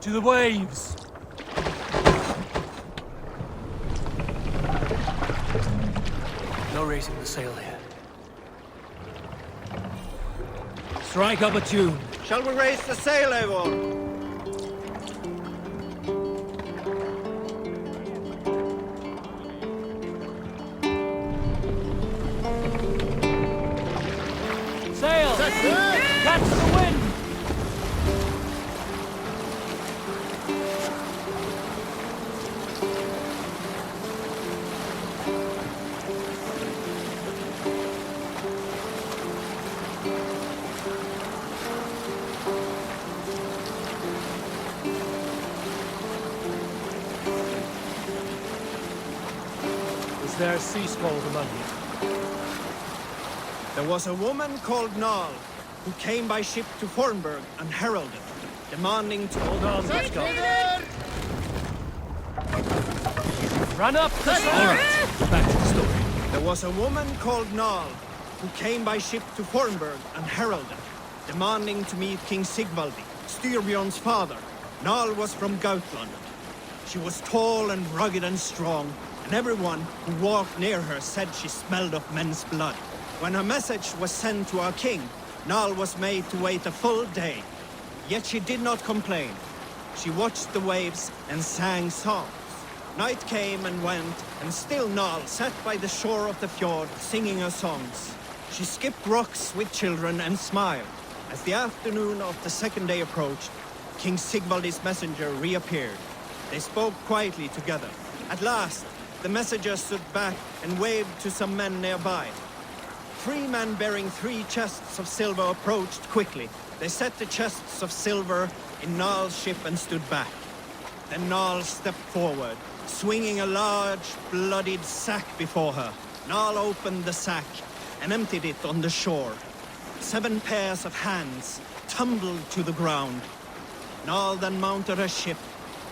To the waves! No raising the sail here. Strike up a tune. Shall we raise the sail, Eivor? Sail! Catch the wind! Is there a sea scold among you? There was a woman called Nal, who came by ship to Fornburg and heralded, demanding to... Hold on, let's go. Run up the side! All right, back to the story. There was a woman called Nal, who came by ship to Fornburg and heralded, demanding to meet King Sigvaldi, Styrbjorn's father. Nal was from Gautland. She was tall and rugged and strong, and everyone who walked near her said she smelled of men's blood. When her message was sent to our king, Nal was made to wait a full day. Yet she did not complain. She watched the waves and sang songs. Night came and went, and still Nal sat by the shore of the fjord singing her songs. She skipped rocks with children and smiled. As the afternoon of the second day approached, King Sigvaldi's messenger reappeared. They spoke quietly together. At last, the messenger stood back and waved to some men nearby. 3 men bearing 3 chests of silver approached quickly. They set the chests of silver in Nal's ship and stood back. Then Nal stepped forward, swinging a large, bloodied sack before her. Nal opened the sack and emptied it on the shore. 7 pairs of hands tumbled to the ground. Nal then mounted her ship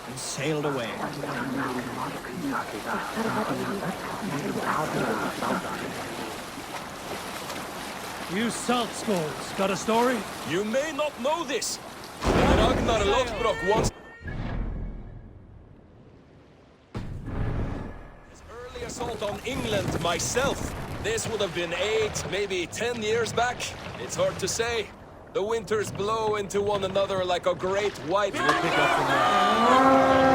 and sailed away. You salt skulls, got a story? You may not know this, but Ragnar Lothbrok once... His early assault on England myself. This would have been 8, maybe 10 years back. It's hard to say. The winters blow into one another like a great white... We'll pick up from there.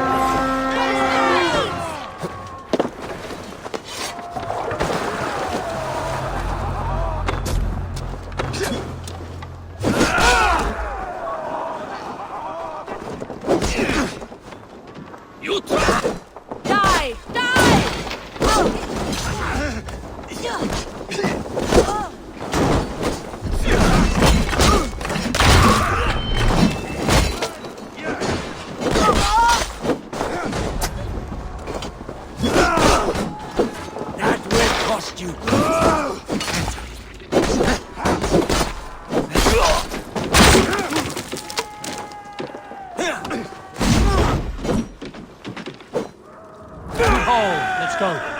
Let's go.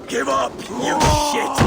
Give up, you shit!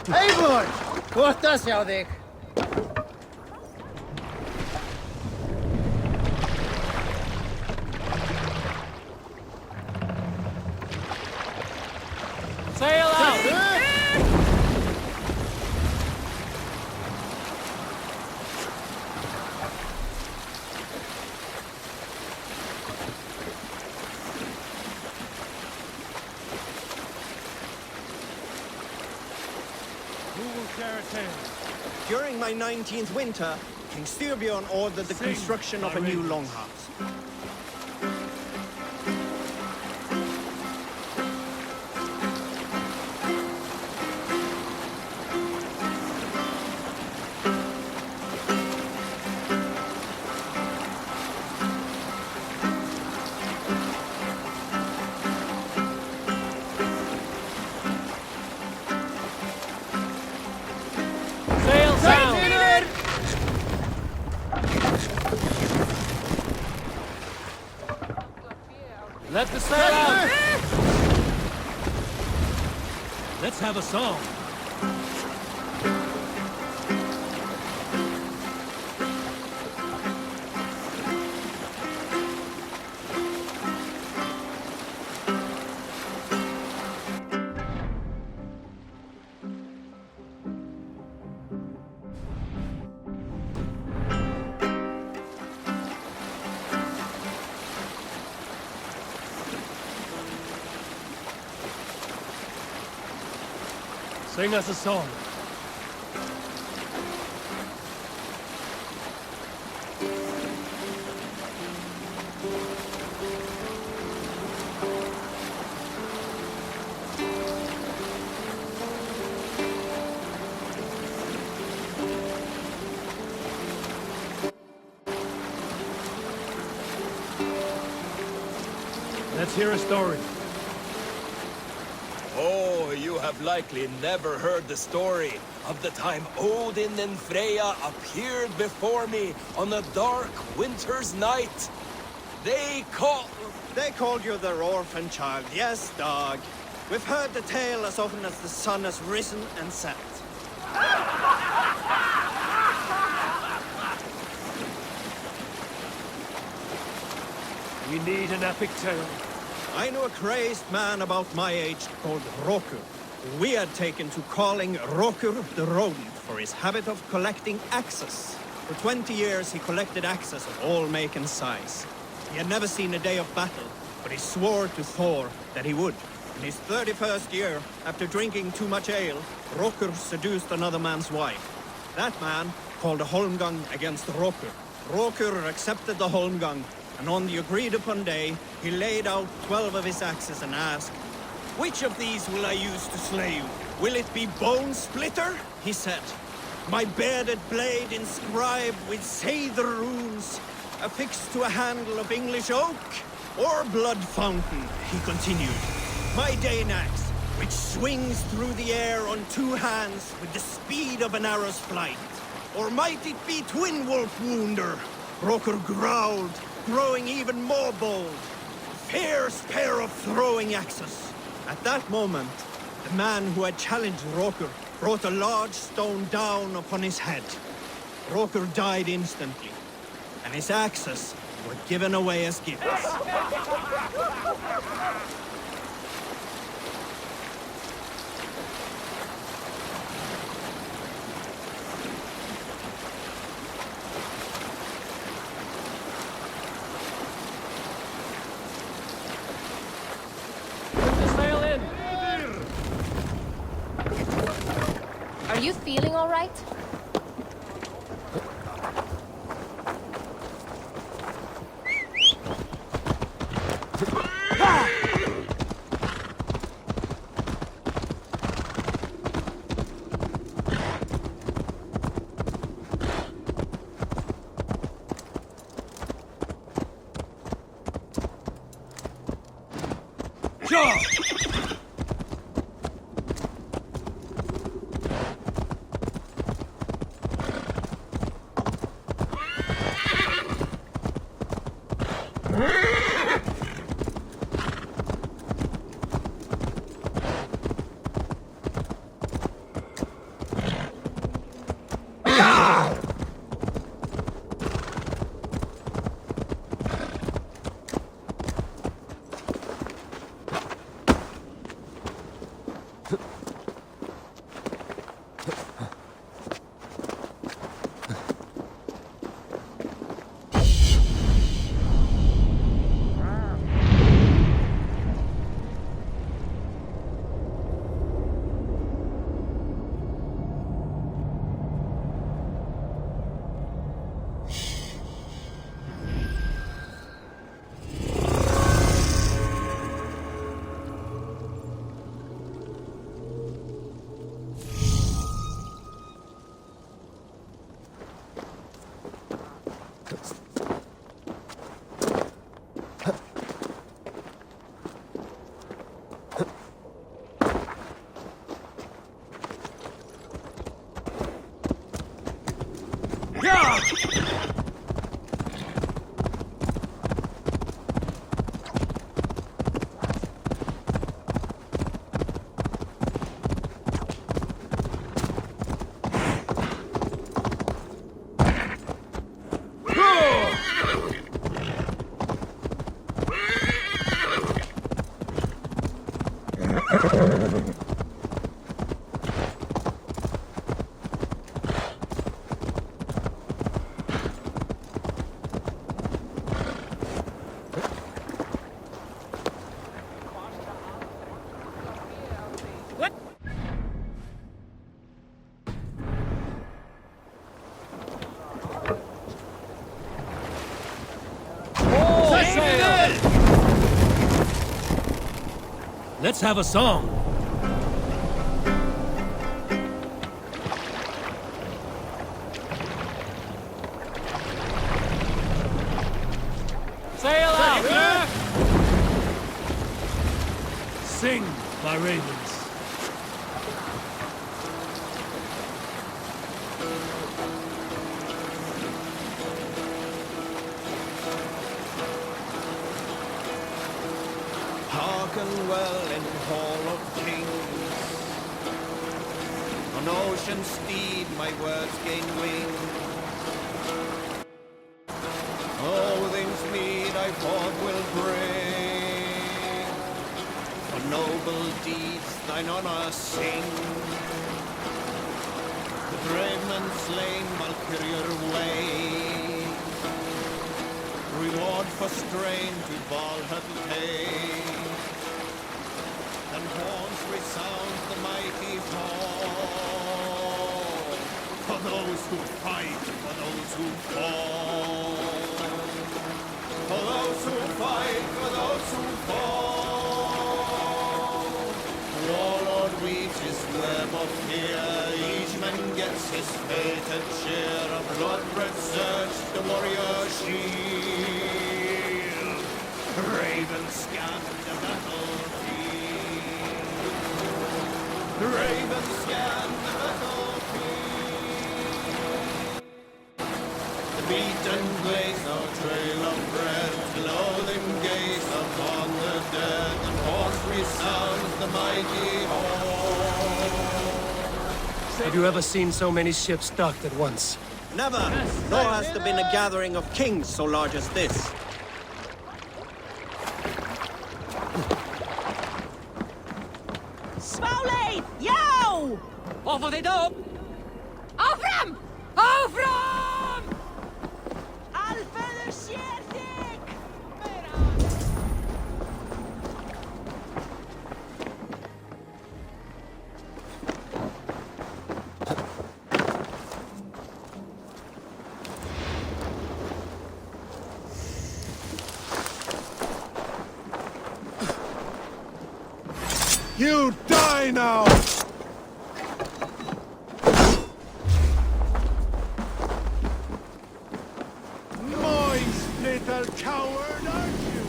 Eivor! Gott að sjá þig. Sail out! Who will share a tale? During my 19th winter, King Styrbjorn ordered the construction of a new longhouse. Sail down! Let the sail out! Let's have a song. Sing us a song. Let's hear a story. Oh, you have likely never heard the story of the time Odin and Freya appeared before me on a dark winter's night. They called you their orphan child, yes, dog. We've heard the tale as often as the sun has risen and set. We need an epic tale. I knew a crazed man about my age called Rokur, who we had taken to calling Rokur the Rodent for his habit of collecting axes. For 20 years he collected axes of all make and size. He had never seen a day of battle, but he swore to Thor that he would. In his 31st year, after drinking too much ale, Rokur seduced another man's wife. That man called a holmgang against Rokur. Rokur accepted the holmgang, and on the agreed-upon day, he laid out 12 of his axes and asked, "Which of these will I use to slay you? Will it be Bone Splitter?" he said. "My bearded blade inscribed with Seidr runes, affixed to a handle of English oak? Or Blood Fountain?" he continued. "My Dane axe, which swings through the air on 2 hands with the speed of an arrow's flight? Or might it be Twin Wolf Wounder?" Rokur growled, growing even more bold. Fierce pair of throwing axes. At that moment, the man who had challenged Rokur brought a large stone down upon his head. Rokur died instantly, and his axes were given away as gifts. Are you feeling all right? Yeah! Let's have a song. Sail out! Sing, my ravens. Hearken well in Hall of Kings. On ocean steed my words gain wing. Odin's mead I forth will bring. For noble deeds thine honor sing. The brave man slain Valkyrier way. Reward for strain to Valhalla pay. And horns resound the mighty call. For those who fight, for those who fall. For those who fight, for those who fall. Warlord weaves his web of fear. Each man gets his fated share of blood-red surge, the warrior shield. Ravens scan the battlefield. Ravens scan the battlefield. The beaten blaze no trail of bread. Below them gaze upon the dead. And horns resounds the mighty horn. Have you ever seen so many ships docked at once? Never, nor has there been a gathering of kings so large as this. Smoley! Yo! Over the dome! Afram! Afram! Alfred Sjerdik! You die now! Moist little coward, aren't you?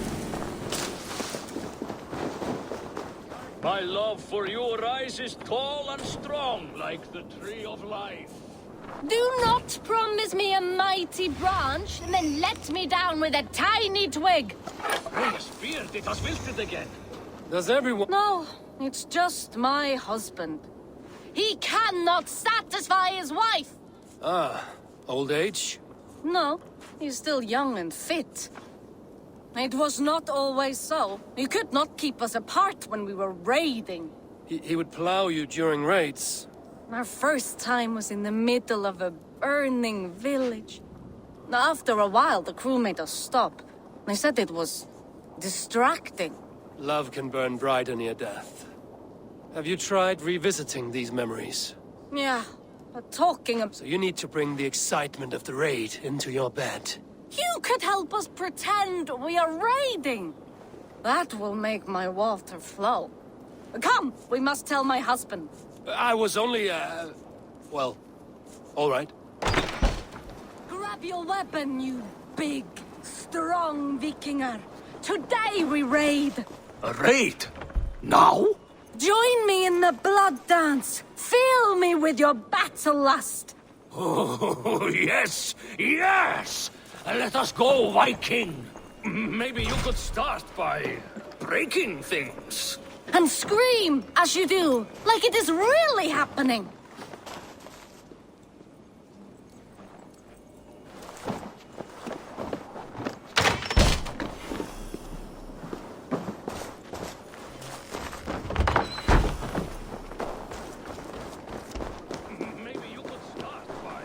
My love for you rises tall and strong like the tree of life. Do not promise me a mighty branch and then let me down with a tiny twig. His beard, it has wilted again. Does everyone... No, it's just my husband. He cannot satisfy his wife. Ah, old age? No, he's still young and fit. It was not always so. He could not keep us apart when we were raiding. He would plow you during raids. Our first time was in the middle of a burning village. After a while, the crew made us stop. They said it was distracting. Love can burn brighter near death. Have you tried revisiting these memories? Yeah, but talking of... So you need to bring the excitement of the raid into your bed. You could help us pretend we are raiding. That will make my water flow. Come, we must tell my husband. I was only, well, all right. Grab your weapon, you big, strong Vikinger. Today we raid. A raid? Now? Join me in the blood dance. Fill me with your battle lust. Oh, yes, yes! Let us go, Viking! Maybe you could start by breaking things. And scream as you do, like it is really happening. Maybe you could start by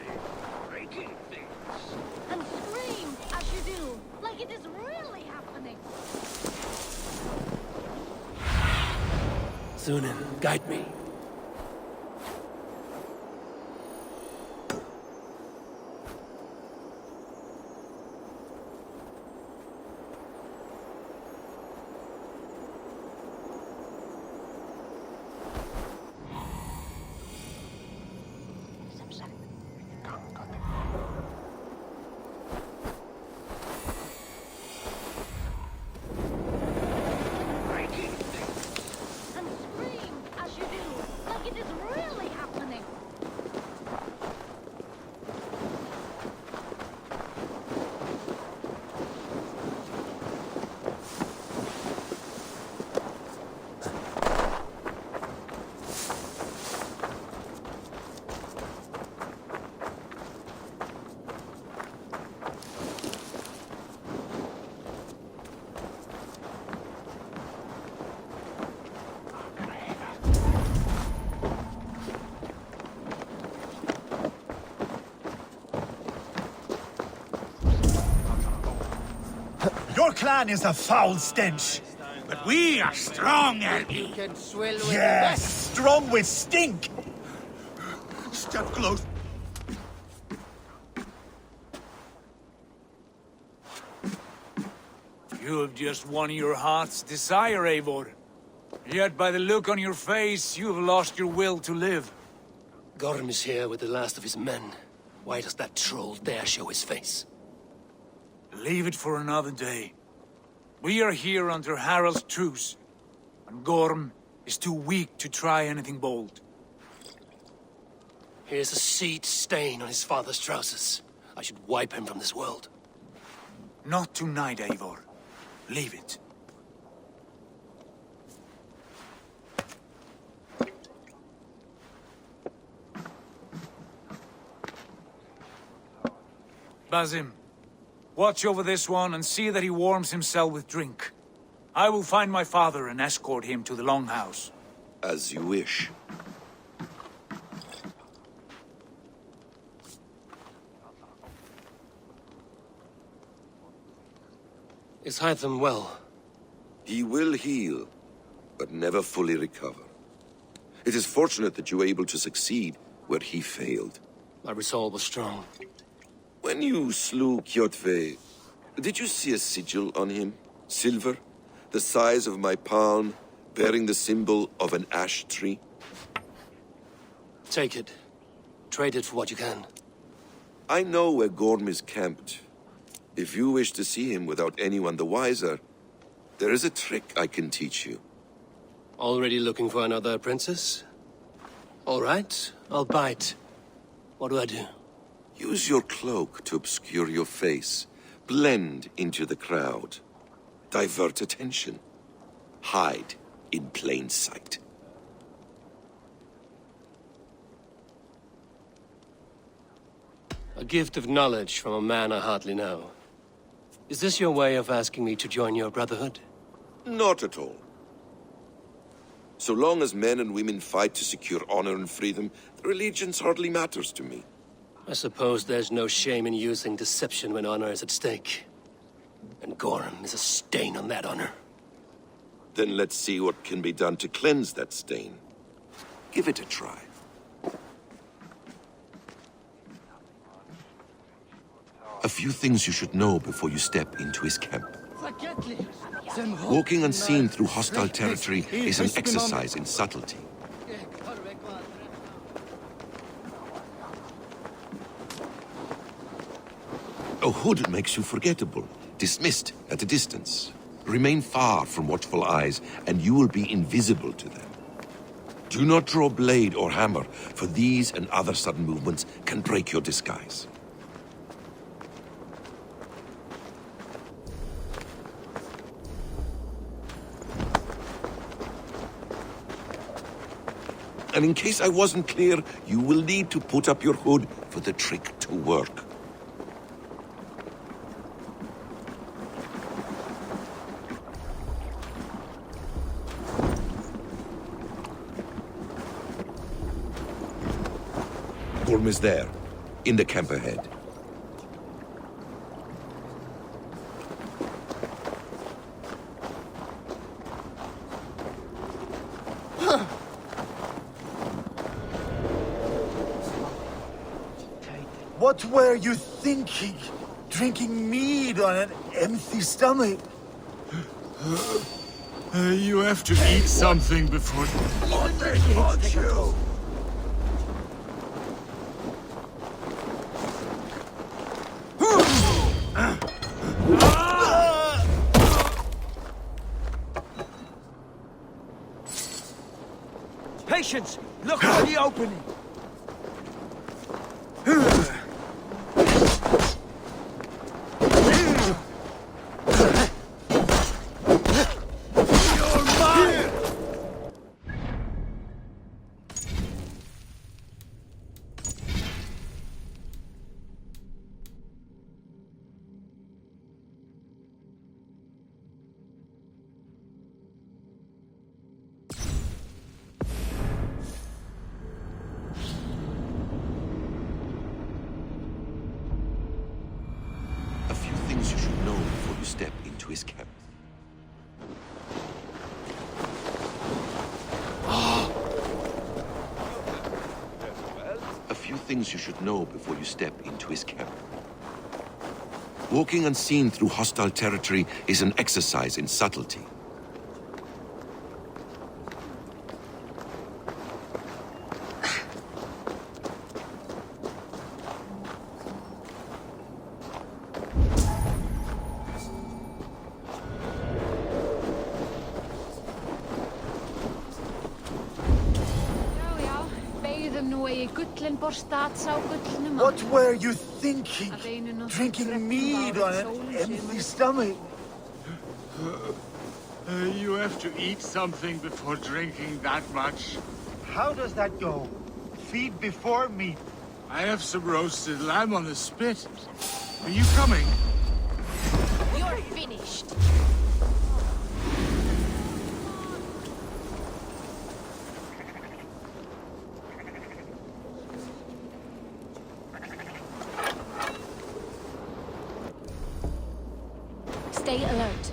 breaking things. And scream as you do, like it is really happening. Sunan, guide me. And scream as you do, like it is really happening. Your clan is a foul stench, but we are strong, Elby. Can swill with Yes, strong with stink. Step close. You have just won your heart's desire, Eivor. Yet by the look on your face, you have lost your will to live. Gorm is here with the last of his men. Why does that troll dare show his face? Leave it for another day. We are here under Harald's truce, and Gorm is too weak to try anything bold. Here's a seed stain on his father's trousers. I should wipe him from this world. Not tonight, Eivor. Leave it. Basim, watch over this one and see that he warms himself with drink. I will find my father and escort him to the Longhouse. As you wish. Is Hytham well? He will heal, but never fully recover. It is fortunate that you were able to succeed where he failed. My resolve was strong. When you slew Kjotve, did you see a sigil on him? Silver, the size of my palm, bearing the symbol of an ash tree? Take it. Trade it for what you can. I know where Gorm is camped. If you wish to see him without anyone the wiser, there is a trick I can teach you. Already looking for another princess? All right, I'll bite. What do I do? Use your cloak to obscure your face. Blend into the crowd. Divert attention. Hide in plain sight. A gift of knowledge from a man I hardly know. Is this your way of asking me to join your brotherhood? Not at all. So long as men and women fight to secure honor and freedom, their allegiance hardly matters to me. I suppose there's no shame in using deception when honor is at stake. And Gorm is a stain on that honor. Then let's see what can be done to cleanse that stain. Give it a try. A few things you should know before you step into his camp. Walking unseen through hostile territory is an exercise in subtlety. A hood makes you forgettable, dismissed at a distance. Remain far from watchful eyes, and you will be invisible to them. Do not draw blade or hammer, for these and other sudden movements can break your disguise. And in case I wasn't clear, you will need to put up your hood for the trick to work. Gorm is there, in the camp ahead. What were you thinking? Drinking mead on an empty stomach? You have to eat something before... What they want you? Patience! Look for the opening! A few things you should know before you step into his camp. A few things you should know before you step into his camp. Walking unseen through hostile territory is an exercise in subtlety. What were you thinking? Drinking mead on an empty stomach? You have to eat something before drinking that much. How does that go? Feed before meat. I have some roasted lamb on the spit. Are you coming? You're finished. Stay alert.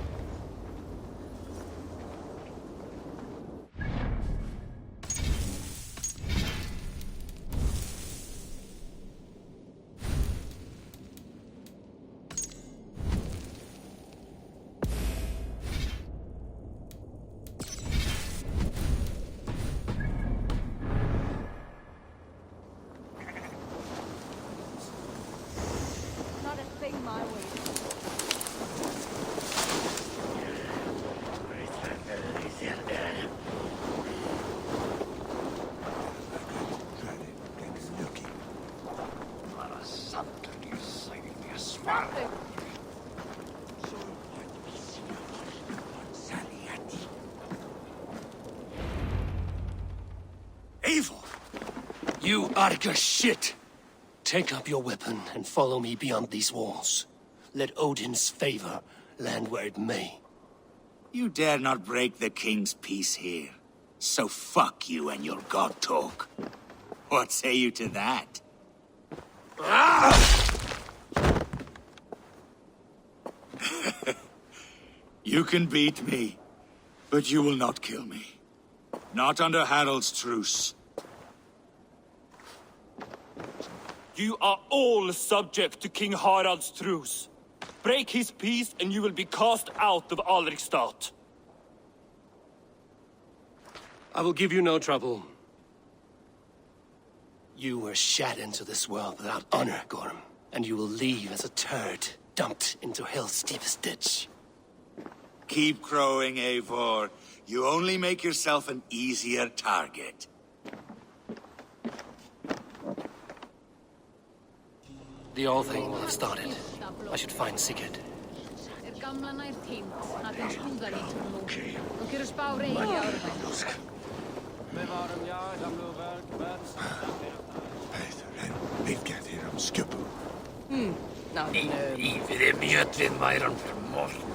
Not a thing my way. Eivor! You Arga shit! Take up your weapon and follow me beyond these walls. Let Odin's favor land where it may. You dare not break the king's peace here. So fuck you and your god talk. What say you to that? You can beat me, but you will not kill me. Not under Harald's truce. You are all subject to King Harald's truce. Break his peace and you will be cast out of Alrikstad. I will give you no trouble. You were shat into this world without honor, Gorm, and you will leave as a turd dumped into hell's deepest ditch. Keep crowing, Eivor. You only make yourself an easier target. The all thing will have started. I should find Sigurd. Gamla nær týnd, að þeim skúðar í trúlu. Og kjörur spár eigi árvæð. I fyrir mjöllin væran fyrir morgun.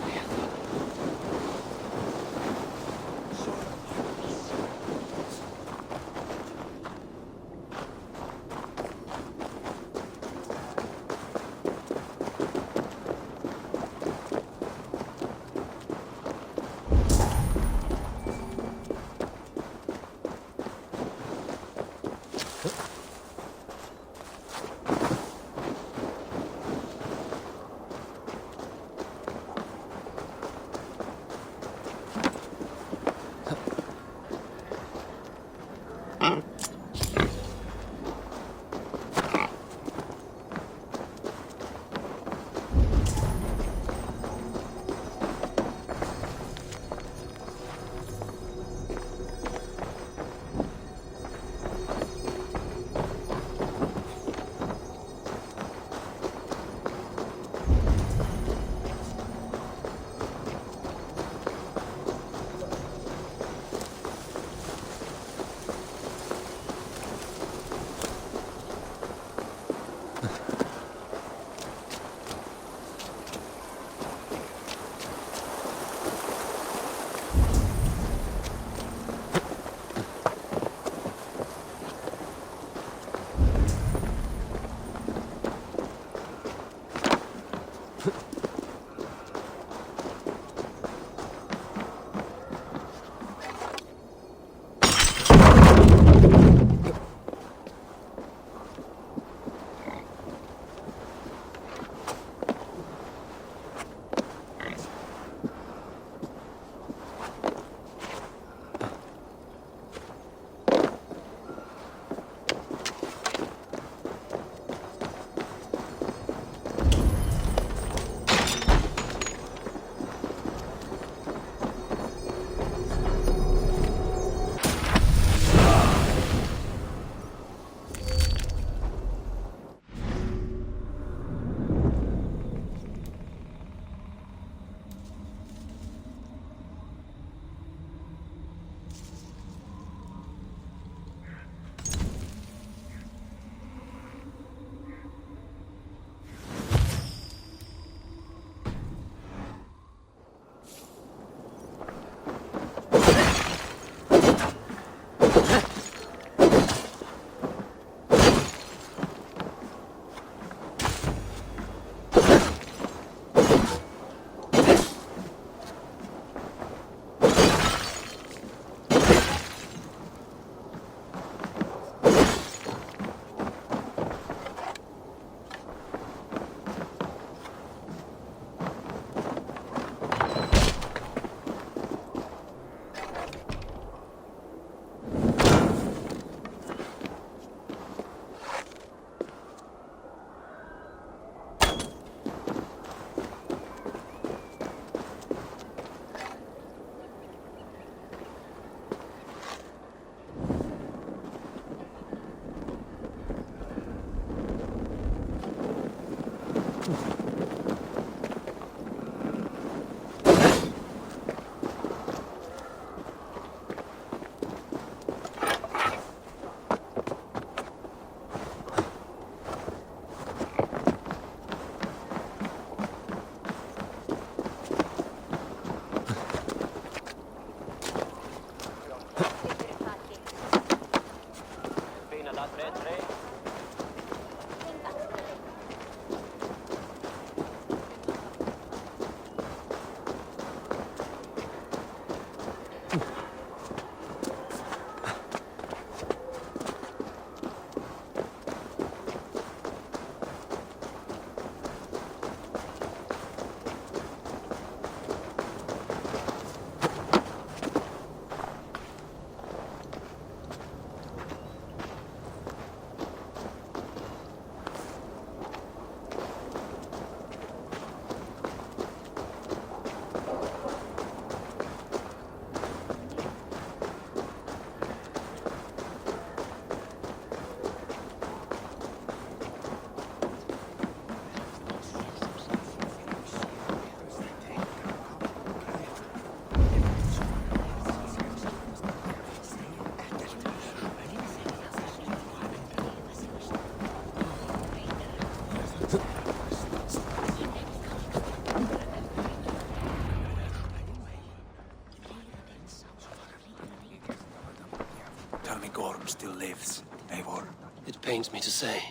me to say.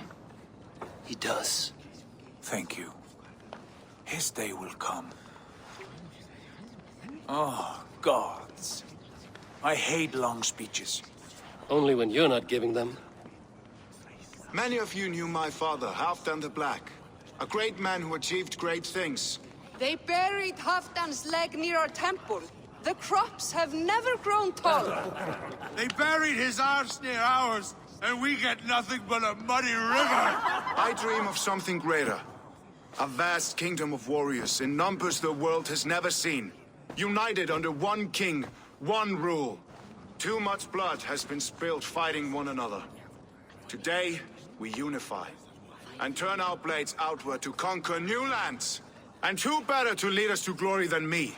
He does. Thank you. His day will come. Oh, gods. I hate long speeches. Only when you're not giving them. Many of you knew my father, Halfdan the Black. A great man who achieved great things. They buried Halfdan's leg near our temple. The crops have never grown taller. They buried his arse near ours, and we get nothing but a muddy river. I dream of something greater. A vast kingdom of warriors in numbers the world has never seen. United under one king, one rule. Too much blood has been spilled fighting one another. Today, we unify. And turn our blades outward to conquer new lands. And who better to lead us to glory than me?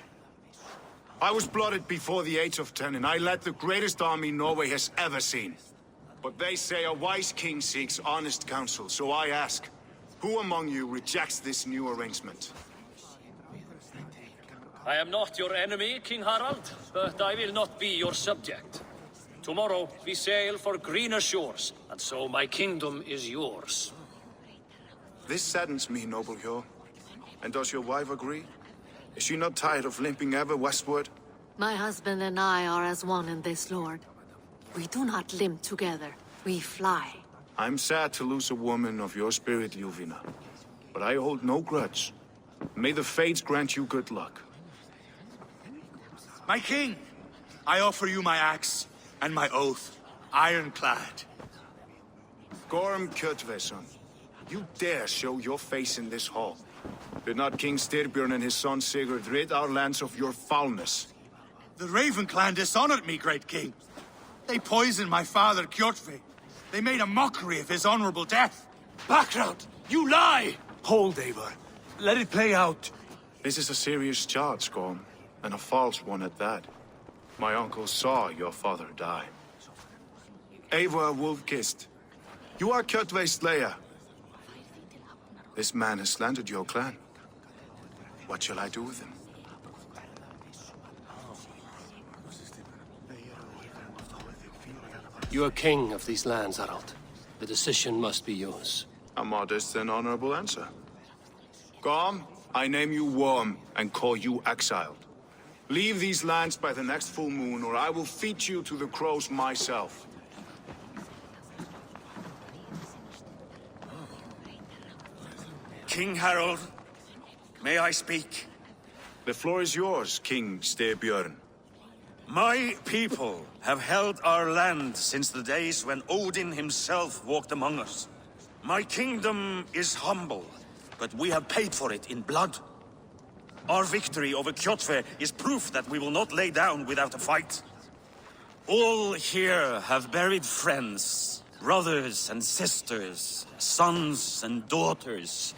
I was blooded before the age of 10, and I led the greatest army Norway has ever seen. But they say a wise king seeks honest counsel, so I ask, who among you rejects this new arrangement? I am not your enemy, King Harald, but I will not be your subject. Tomorrow we sail for greener shores, and so my kingdom is yours. This saddens me, noble Hjor. And does your wife agree? Is she not tired of limping ever westward? My husband and I are as one in this, Lord. We do not limp together, we fly. I'm sad to lose a woman of your spirit, Ljuvina. But I hold no grudge. May the fates grant you good luck. My king, I offer you my axe and my oath, ironclad. Gorm Kjotveson, you dare show your face in this hall. Did not King Styrbjörn and his son Sigurd rid our lands of your foulness? The Raven clan dishonored me, great king. They poisoned my father, Kjotve. They made a mockery of his honorable death. Background! You lie! Hold, Eivor. Let it play out. This is a serious charge, Gorm, and a false one at that. My uncle saw your father die. Eivor Wolf-Kissed, you are Kjotve's slayer. This man has slandered your clan. What shall I do with him? You are king of these lands, Harald. The decision must be yours. A modest and honorable answer. Gorm, I name you Worm and call you exiled. Leave these lands by the next full moon, or I will feed you to the crows myself. King Harald, may I speak? The floor is yours, King Styrbjörn. My people have held our land since the days when Odin himself walked among us. My kingdom is humble, but we have paid for it in blood. Our victory over Kjotve is proof that we will not lay down without a fight. All here have buried friends, brothers and sisters, sons and daughters.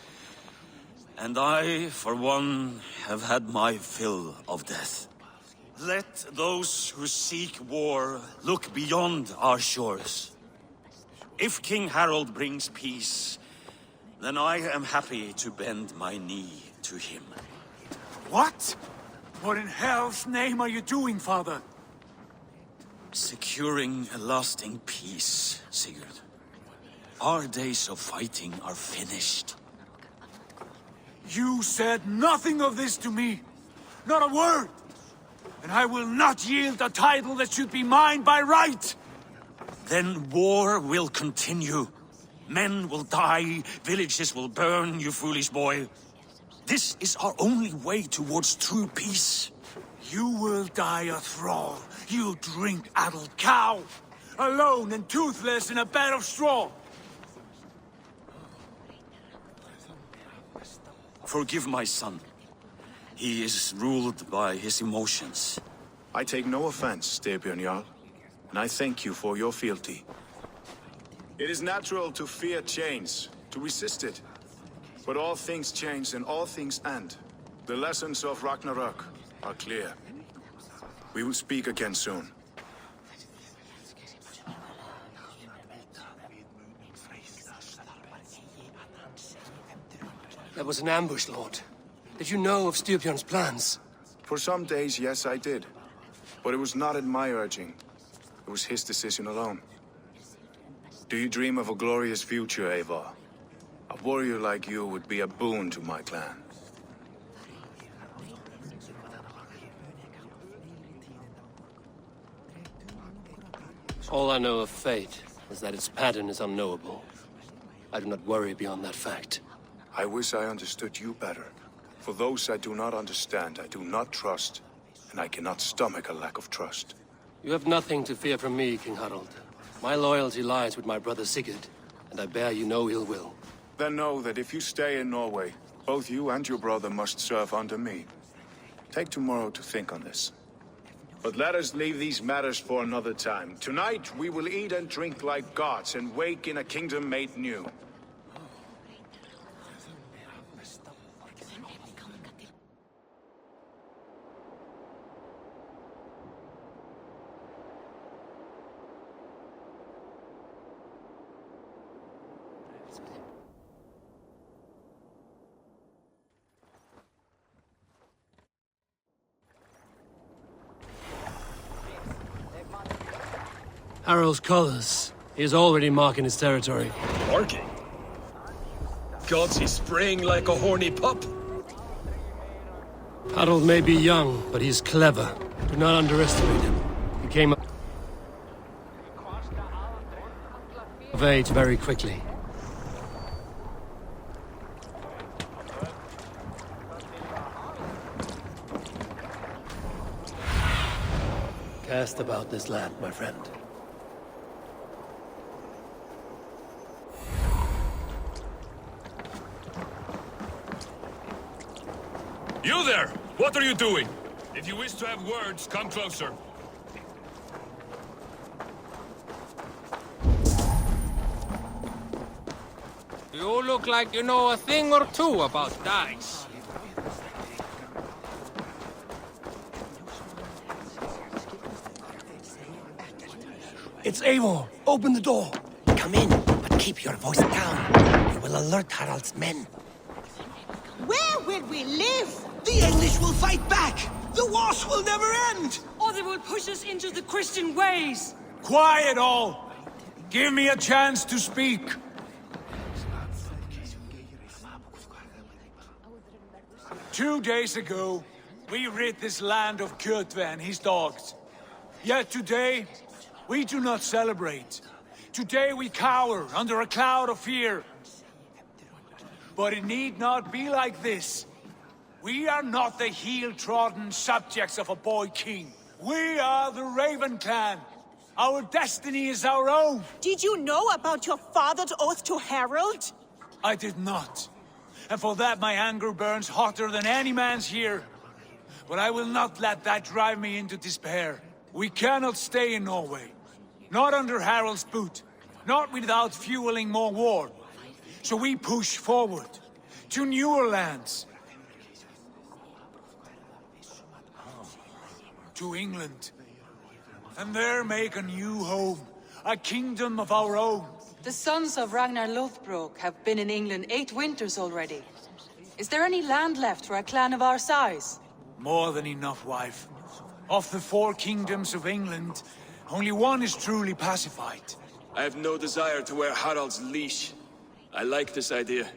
And I, for one, have had my fill of death. Let those who seek war look beyond our shores. If King Harald brings peace, then I am happy to bend my knee to him. What? What in hell's name are you doing, father? Securing a lasting peace, Sigurd. Our days of fighting are finished. You said nothing of this to me. Not a word. And I will not yield a title that should be mine by right. Then war will continue. Men will die, villages will burn, you foolish boy. This is our only way towards true peace. You will die a thrall, you drink-addled cow. Alone and toothless in a bed of straw. Forgive my son. He is ruled by his emotions. I take no offense, Styrbjörn Jarl, and I thank you for your fealty. It is natural to fear change, to resist it. But all things change and all things end. The lessons of Ragnarok are clear. We will speak again soon. That was an ambush, Lord. Did you know of Styrbjörn's plans? For some days, yes, I did. But it was not at my urging. It was his decision alone. Do you dream of a glorious future, Eivor? A warrior like you would be a boon to my clan. All I know of fate is that its pattern is unknowable. I do not worry beyond that fact. I wish I understood you better. For those I do not understand, I do not trust, and I cannot stomach a lack of trust. You have nothing to fear from me, King Harald. My loyalty lies with my brother Sigurd, and I bear you no ill will. Then know that if you stay in Norway, both you and your brother must serve under me. Take tomorrow to think on this. But let us leave these matters for another time. Tonight, we will eat and drink like gods and wake in a kingdom made new. Harald's colors. He is already marking his territory. Marking? Gods, he's spraying like a horny pup. Harald may be young, but he's clever. Do not underestimate him. He came of age very quickly. Cast about this land, my friend. You there! What are you doing? If you wish to have words, come closer. You look like you know a thing or two about dice. It's Eivor! Open the door! Come in, but keep your voice down. You will alert Harald's men. Where will we live? The English will fight back! The wars will never end! Or they will push us into the Christian ways! Quiet all! Give me a chance to speak. 2 days ago, we rid this land of Kjotve and his dogs. Yet today, we do not celebrate. Today we cower under a cloud of fear. But it need not be like this. We are not the heel-trodden subjects of a boy king. We are the Raven clan. Our destiny is our own. Did you know about your father's oath to Harald? I did not. And for that my anger burns hotter than any man's here. But I will not let that drive me into despair. We cannot stay in Norway. Not under Harald's boot. Not without fueling more war. So we push forward. To newer lands. To England. And there make a new home. A kingdom of our own. The sons of Ragnar Lothbrok have been in England 8 winters already. Is there any land left for a clan of our size? More than enough, wife. Of the 4 kingdoms of England, only one is truly pacified. I have no desire to wear Harald's leash. I like this idea.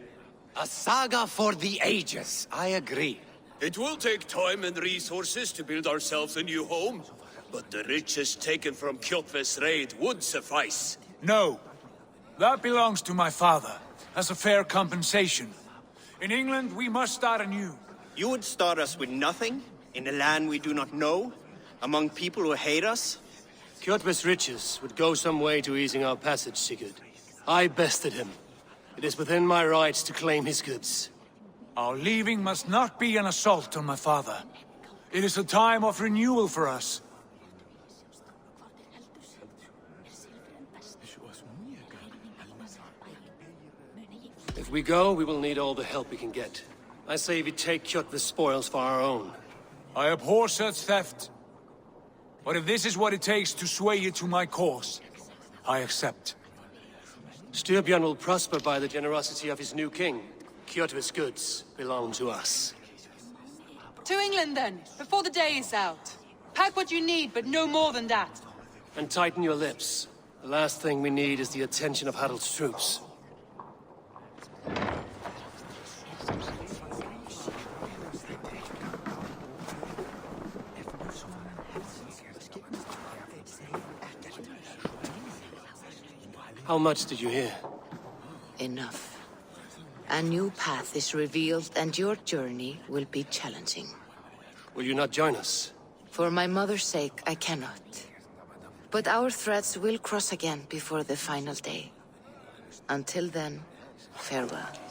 A saga for the ages, I agree. It will take time and resources to build ourselves a new home, but the riches taken from Kjotve's raid would suffice. No. That belongs to my father, as a fair compensation. In England, we must start anew. You would start us with nothing? In a land we do not know? Among people who hate us? Kjotve's riches would go some way to easing our passage, Sigurd. I bested him. It is within my rights to claim his goods. Our leaving must not be an assault on my father. It is a time of renewal for us. If we go, we will need all the help we can get. I say we take Kjotve's spoils for our own. I abhor such theft. But if this is what it takes to sway you to my cause, I accept. Styrbjörn will prosper by the generosity of his new king. Kjotve's goods belong to us. To England then, before the day is out. Pack what you need, but no more than that. And tighten your lips. The last thing we need is the attention of Harald's troops. How much did you hear? Enough. A new path is revealed, and your journey will be challenging. Will you not join us? For my mother's sake, I cannot. But our threads will cross again before the final day. Until then, farewell.